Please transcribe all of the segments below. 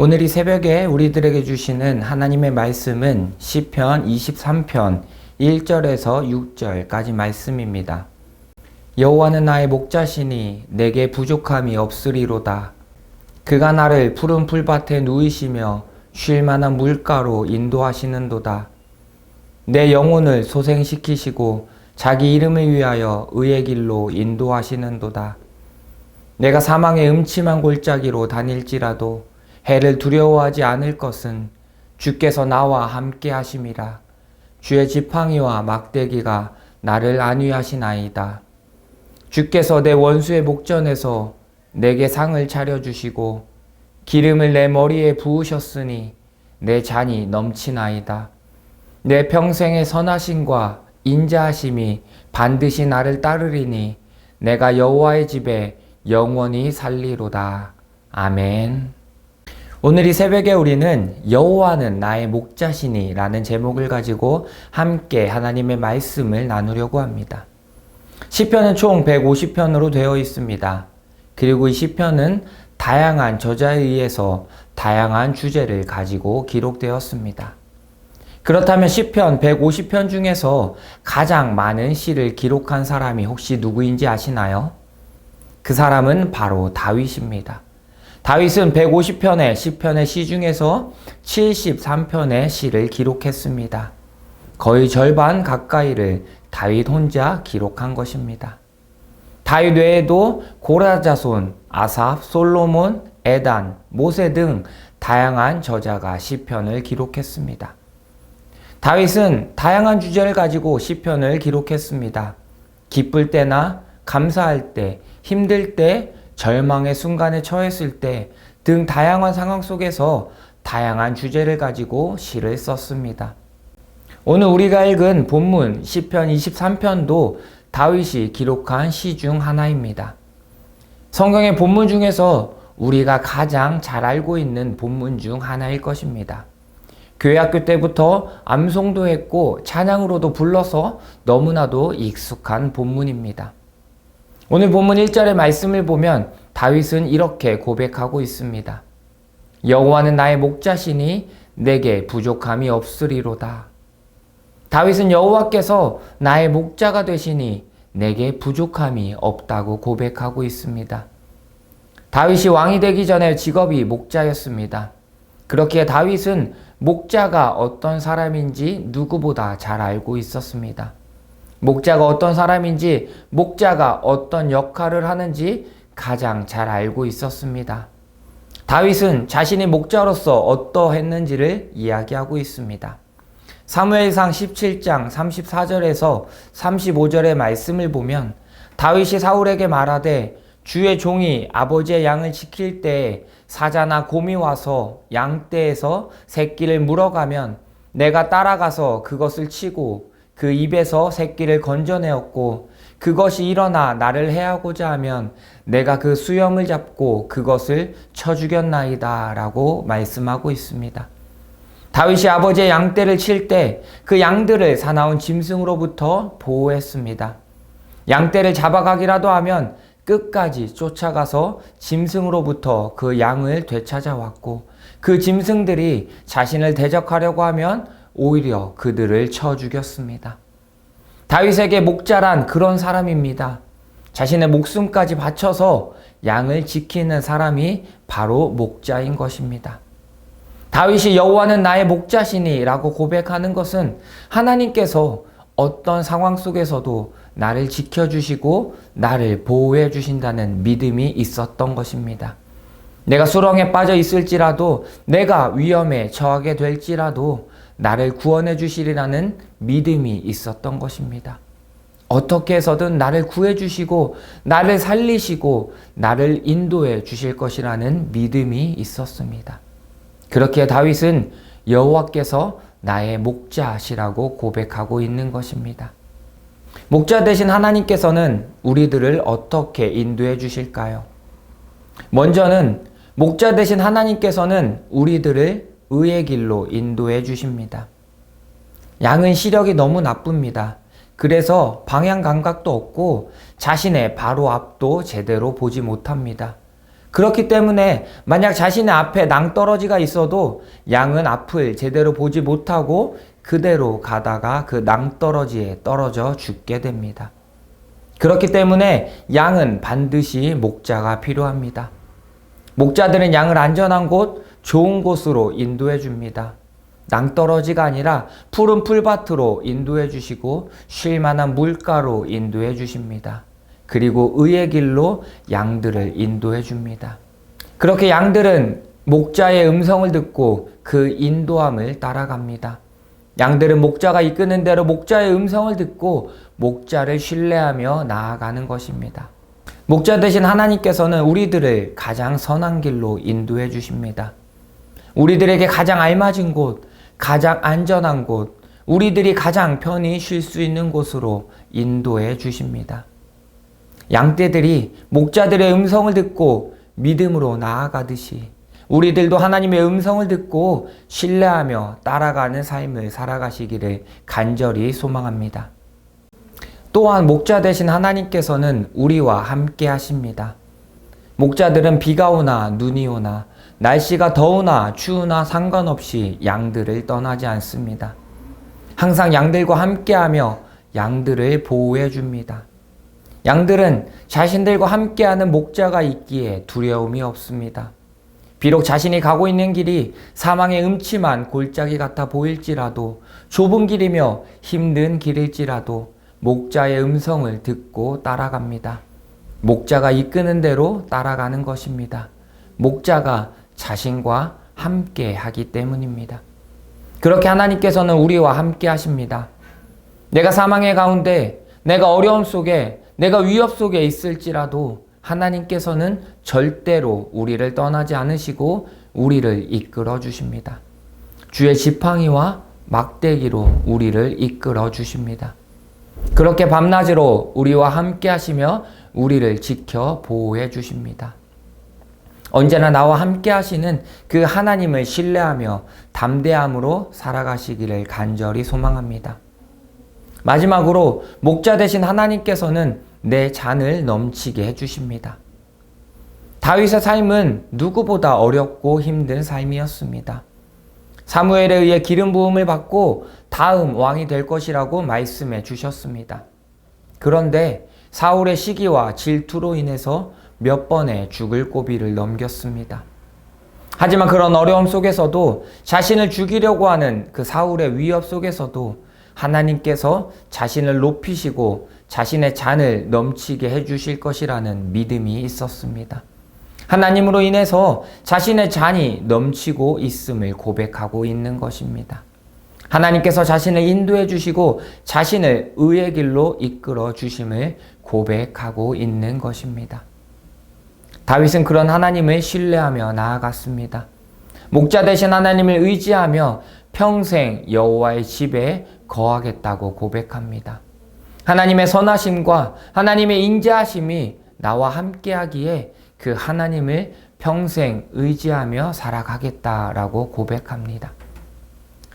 오늘 이 새벽에 우리들에게 주시는 하나님의 말씀은 시편 23편 1절에서 6절까지 말씀입니다. 여호와는 나의 목자시니 내게 부족함이 없으리로다. 그가 나를 푸른 풀밭에 누이시며 쉴 만한 물가로 인도하시는도다. 내 영혼을 소생시키시고 자기 이름을 위하여 의의 길로 인도하시는도다. 내가 사망의 음침한 골짜기로 다닐지라도 해를 두려워하지 않을 것은 주께서 나와 함께 하심이라. 주의 지팡이와 막대기가 나를 안위하시나이다. 주께서 내 원수의 목전에서 내게 상을 차려주시고 기름을 내 머리에 부으셨으니 내 잔이 넘치나이다. 내 평생의 선하심과 인자하심이 반드시 나를 따르리니 내가 여호와의 집에 영원히 살리로다. 아멘. 오늘 이 새벽에 우리는 여호와는 나의 목자시니 라는 제목을 가지고 함께 하나님의 말씀을 나누려고 합니다. 시편은 총 150편으로 되어 있습니다. 그리고 이 시편은 다양한 저자에 의해서 다양한 주제를 가지고 기록되었습니다. 그렇다면 시편 150편 중에서 가장 많은 시를 기록한 사람이 혹시 누구인지 아시나요? 그 사람은 바로 다윗입니다. 다윗은 150편의 시편의 시 중에서 73편의 시를 기록했습니다. 거의 절반 가까이를 다윗 혼자 기록한 것입니다. 다윗 외에도 고라 자손, 아삽, 솔로몬, 에단, 모세 등 다양한 저자가 시편을 기록했습니다. 다윗은 다양한 주제를 가지고 시편을 기록했습니다. 기쁠 때나 감사할 때, 힘들 때, 절망의 순간에 처했을 때 등 다양한 상황 속에서 다양한 주제를 가지고 시를 썼습니다. 오늘 우리가 읽은 본문 시편 23편도 다윗이 기록한 시 중 하나입니다. 성경의 본문 중에서 우리가 가장 잘 알고 있는 본문 중 하나일 것입니다. 교회 학교 때부터 암송도 했고 찬양으로도 불러서 너무나도 익숙한 본문입니다. 오늘 본문 1절의 말씀을 보면 다윗은 이렇게 고백하고 있습니다. 여호와는 나의 목자시니 내게 부족함이 없으리로다. 다윗은 여호와께서 나의 목자가 되시니 내게 부족함이 없다고 고백하고 있습니다. 다윗이 왕이 되기 전에 직업이 목자였습니다. 그렇기에 다윗은 목자가 어떤 사람인지 누구보다 잘 알고 있었습니다. 목자가 어떤 사람인지, 목자가 어떤 역할을 하는지 가장 잘 알고 있었습니다. 다윗은 자신이 목자로서 어떠했는지를 이야기하고 있습니다. 사무엘상 17장 34절에서 35절의 말씀을 보면 다윗이 사울에게 말하되 주의 종이 아버지의 양을 지킬 때에 사자나 곰이 와서 양떼에서 새끼를 물어가면 내가 따라가서 그것을 치고 그 입에서 새끼를 건져내었고 그것이 일어나 나를 해하고자 하면 내가 그 수염을 잡고 그것을 쳐 죽였나이다 라고 말씀하고 있습니다. 다윗이 아버지의 양떼를 칠 때 그 양들을 사나운 짐승으로부터 보호했습니다. 양떼를 잡아가기라도 하면 끝까지 쫓아가서 짐승으로부터 그 양을 되찾아왔고 그 짐승들이 자신을 대적하려고 하면 오히려 그들을 쳐 죽였습니다. 다윗에게 목자란 그런 사람입니다. 자신의 목숨까지 바쳐서 양을 지키는 사람이 바로 목자인 것입니다. 다윗이 여호와는 나의 목자시니 라고 고백하는 것은 하나님께서 어떤 상황 속에서도 나를 지켜주시고 나를 보호해 주신다는 믿음이 있었던 것입니다. 내가 수렁에 빠져 있을지라도 내가 위험에 처하게 될지라도 나를 구원해 주시리라는 믿음이 있었던 것입니다. 어떻게 해서든 나를 구해 주시고 나를 살리시고 나를 인도해 주실 것이라는 믿음이 있었습니다. 그렇게 다윗은 여호와께서 나의 목자시라고 고백하고 있는 것입니다. 목자 되신 하나님께서는 우리들을 어떻게 인도해 주실까요? 먼저는 목자 되신 하나님께서는 우리들을 의의 길로 인도해 주십니다. 양은 시력이 너무 나쁩니다. 그래서 방향 감각도 없고 자신의 바로 앞도 제대로 보지 못합니다. 그렇기 때문에 만약 자신의 앞에 낭떠러지가 있어도 양은 앞을 제대로 보지 못하고 그대로 가다가 그 낭떠러지에 떨어져 죽게 됩니다. 그렇기 때문에 양은 반드시 목자가 필요합니다. 목자들은 양을 안전한 곳, 좋은 곳으로 인도해 줍니다. 낭떠러지가 아니라 푸른 풀밭으로 인도해 주시고 쉴 만한 물가로 인도해 주십니다. 그리고 의의 길로 양들을 인도해 줍니다. 그렇게 양들은 목자의 음성을 듣고 그 인도함을 따라갑니다. 양들은 목자가 이끄는 대로 목자의 음성을 듣고 목자를 신뢰하며 나아가는 것입니다. 목자 되신 하나님께서는 우리들을 가장 선한 길로 인도해 주십니다. 우리들에게 가장 알맞은 곳, 가장 안전한 곳, 우리들이 가장 편히 쉴 수 있는 곳으로 인도해 주십니다. 양떼들이 목자들의 음성을 듣고 믿음으로 나아가듯이 우리들도 하나님의 음성을 듣고 신뢰하며 따라가는 삶을 살아가시기를 간절히 소망합니다. 또한 목자 되신 하나님께서는 우리와 함께 하십니다. 목자들은 비가 오나 눈이 오나 날씨가 더우나 추우나 상관없이 양들을 떠나지 않습니다. 항상 양들과 함께하며 양들을 보호해 줍니다. 양들은 자신들과 함께하는 목자가 있기에 두려움이 없습니다. 비록 자신이 가고 있는 길이 사망의 음침한 골짜기 같아 보일지라도 좁은 길이며 힘든 길일지라도 목자의 음성을 듣고 따라갑니다. 목자가 이끄는 대로 따라가는 것입니다. 목자가 자신과 함께 하기 때문입니다. 그렇게 하나님께서는 우리와 함께 하십니다. 내가 사망의 가운데, 내가 어려움 속에, 내가 위협 속에 있을지라도 하나님께서는 절대로 우리를 떠나지 않으시고 우리를 이끌어 주십니다. 주의 지팡이와 막대기로 우리를 이끌어 주십니다. 그렇게 밤낮으로 우리와 함께 하시며 우리를 지켜 보호해 주십니다. 언제나 나와 함께 하시는 그 하나님을 신뢰하며 담대함으로 살아가시기를 간절히 소망합니다. 마지막으로 목자 되신 하나님께서는 내 잔을 넘치게 해주십니다. 다윗의 삶은 누구보다 어렵고 힘든 삶이었습니다. 사무엘에 의해 기름 부음을 받고 다음 왕이 될 것이라고 말씀해 주셨습니다. 그런데 사울의 시기와 질투로 인해서 몇 번의 죽을 고비를 넘겼습니다. 하지만 그런 어려움 속에서도 자신을 죽이려고 하는 그 사울의 위협 속에서도 하나님께서 자신을 높이시고 자신의 잔을 넘치게 해주실 것이라는 믿음이 있었습니다. 하나님으로 인해서 자신의 잔이 넘치고 있음을 고백하고 있는 것입니다. 하나님께서 자신을 인도해 주시고 자신을 의의 길로 이끌어 주심을 고백하고 있는 것입니다. 다윗은 그런 하나님을 신뢰하며 나아갔습니다. 목자 되신 하나님을 의지하며 평생 여호와의 집에 거하겠다고 고백합니다. 하나님의 선하심과 하나님의 인자하심이 나와 함께하기에 그 하나님을 평생 의지하며 살아가겠다라고 고백합니다.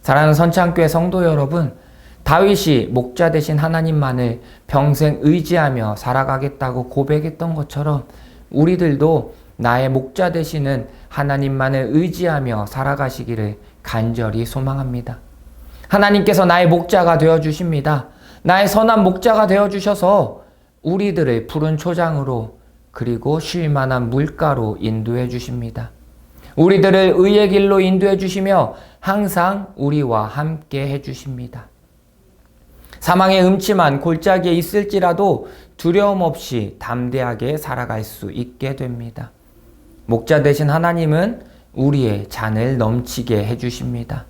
사랑하는 선창교회 성도 여러분, 다윗이 목자 되신 하나님만을 평생 의지하며 살아가겠다고 고백했던 것처럼 우리들도 나의 목자 되시는 하나님만을 의지하며 살아가시기를 간절히 소망합니다. 하나님께서 나의 목자가 되어주십니다. 나의 선한 목자가 되어주셔서 우리들을 푸른 초장으로 그리고 쉴 만한 물가로 인도해 주십니다. 우리들을 의의 길로 인도해 주시며 항상 우리와 함께 해 주십니다. 사망의 음침한 골짜기에 있을지라도 두려움 없이 담대하게 살아갈 수 있게 됩니다. 목자 되신 하나님은 우리의 잔을 넘치게 해주십니다.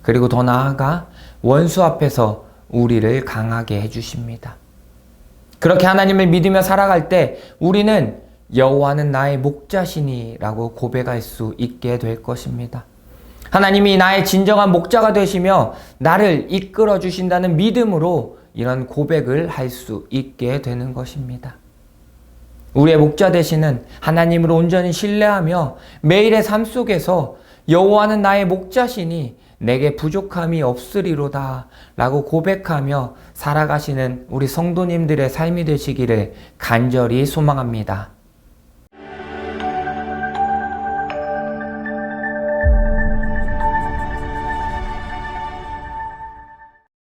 그리고 더 나아가 원수 앞에서 우리를 강하게 해주십니다. 그렇게 하나님을 믿으며 살아갈 때 우리는 여호와는 나의 목자시니 라고 고백할 수 있게 될 것입니다. 하나님이 나의 진정한 목자가 되시며 나를 이끌어 주신다는 믿음으로 이런 고백을 할 수 있게 되는 것입니다. 우리의 목자 되시는 하나님을 온전히 신뢰하며 매일의 삶 속에서 여호와는 나의 목자시니 내게 부족함이 없으리로다 라고 고백하며 살아가시는 우리 성도님들의 삶이 되시기를 간절히 소망합니다.